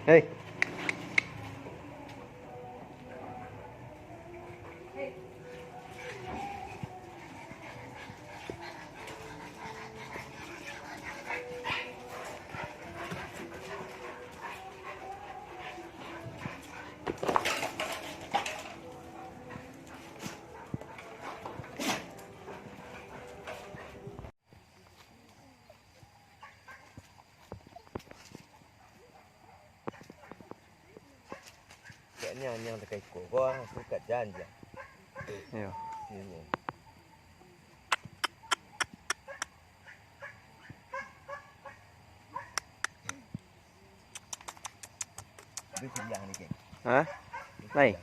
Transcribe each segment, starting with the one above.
Hei. Yang terkait kau suka janja. Iya. Ini. Bisa yang ni kan? Hah? Nai.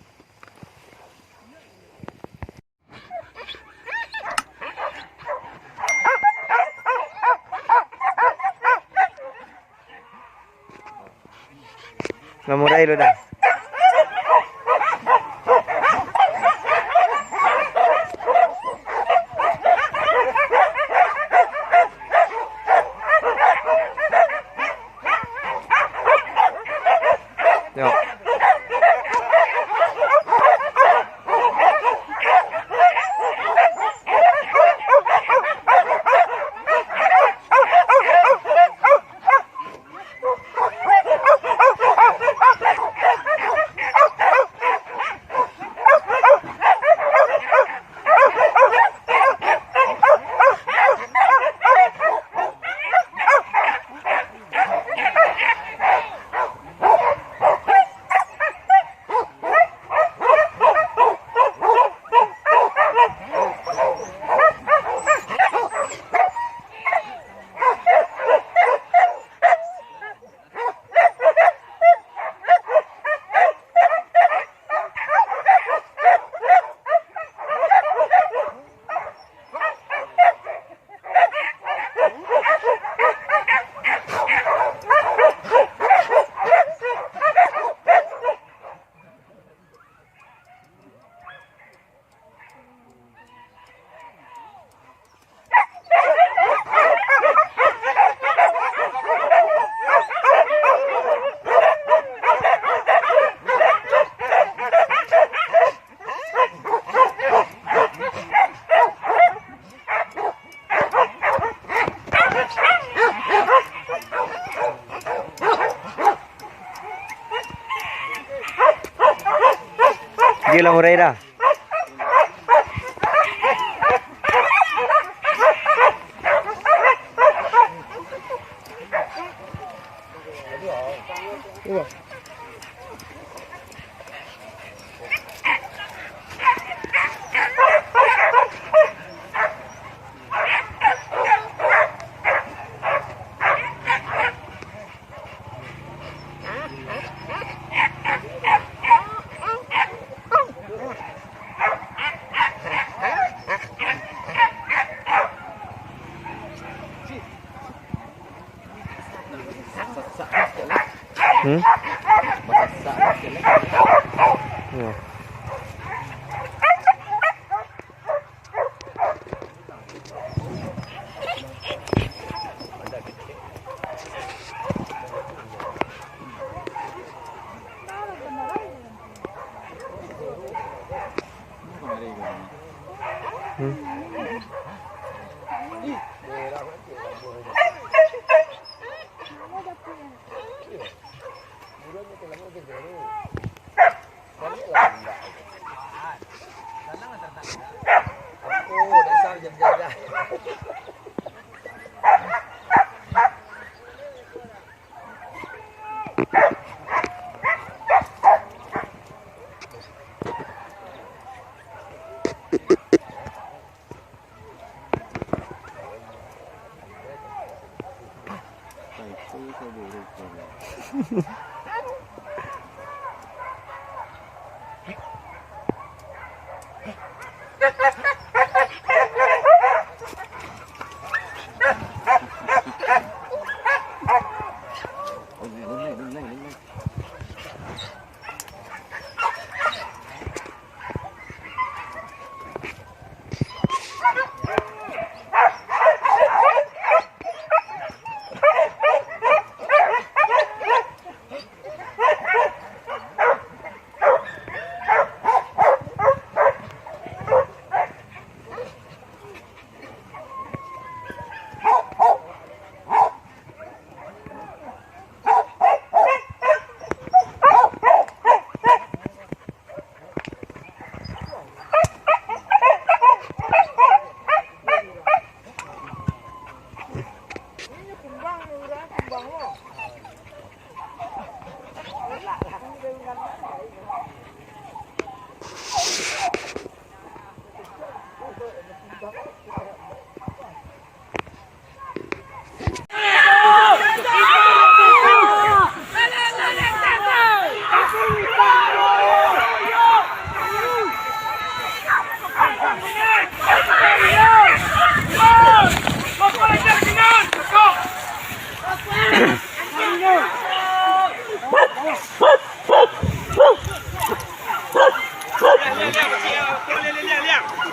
Ngamurai lu dah. Yo. Gila Moreira. Ya.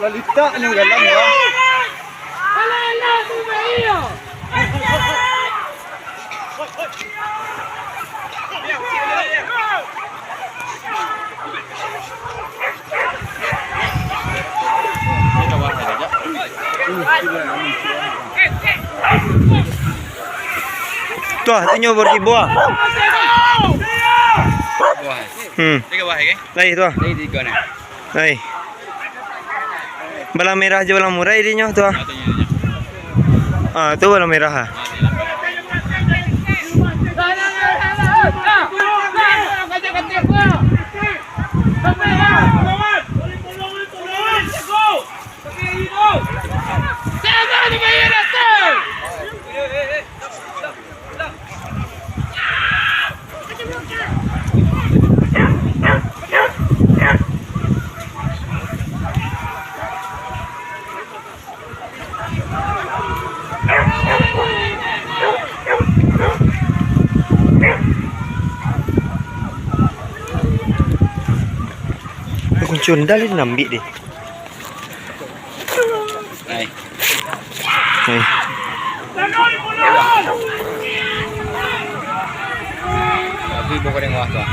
Lalita ng galang ya. Tuh, tunyo berkibo ah. Tiga buah ke? Lai tuh. Ini tiga ni. Lai. Balang merah aja balang murai dia nyoh tuh. Ah, tu balang merah ah. Kuncun dalin nambi deh. Này. Nih. Tapi bukan yang wah tuh.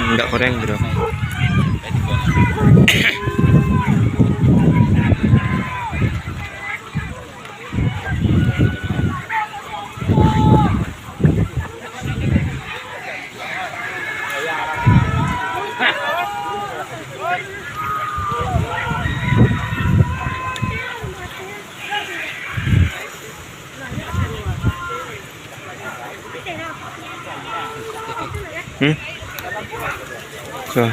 Enggak koreng bro. So.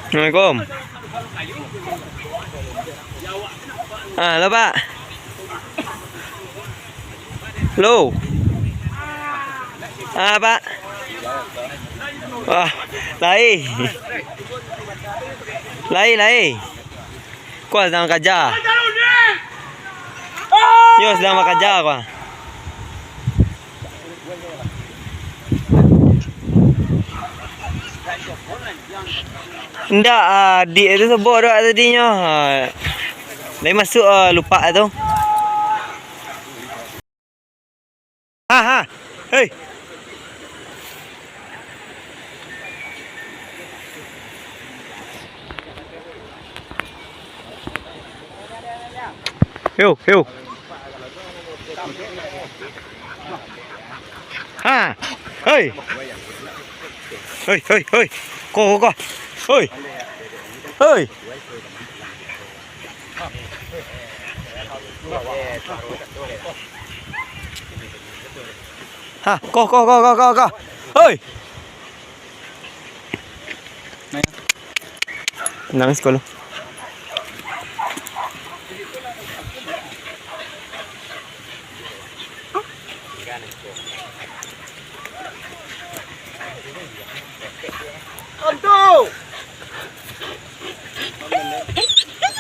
Assalamualaikum. Halo Pak. Halo. Pak. Wah, lai. Kau sedang kerja? Yo sedang kerja kau. Enggak, di itu sebut dah tadinya. Lai masuk lupa tu. Ha. Hei. Hiu. Ha. Hei. Ko. Hei. Ha, ko. Hei. Nangis ko lo.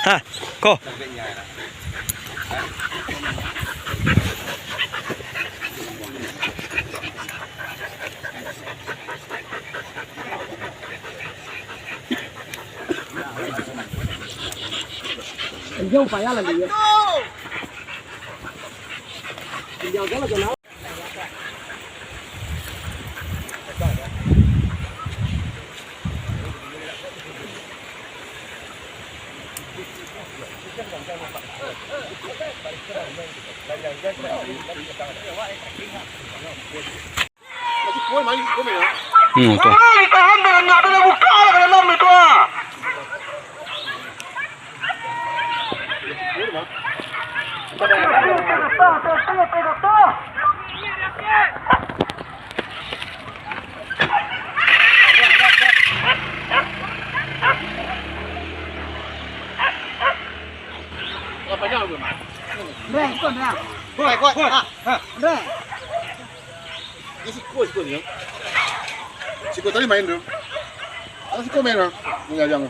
Ha, ko. Không phải là gì vậy? Giờ cái là cho nó. Tuh. Si ko tadi main dulu. Si ko main lah. Mengajar.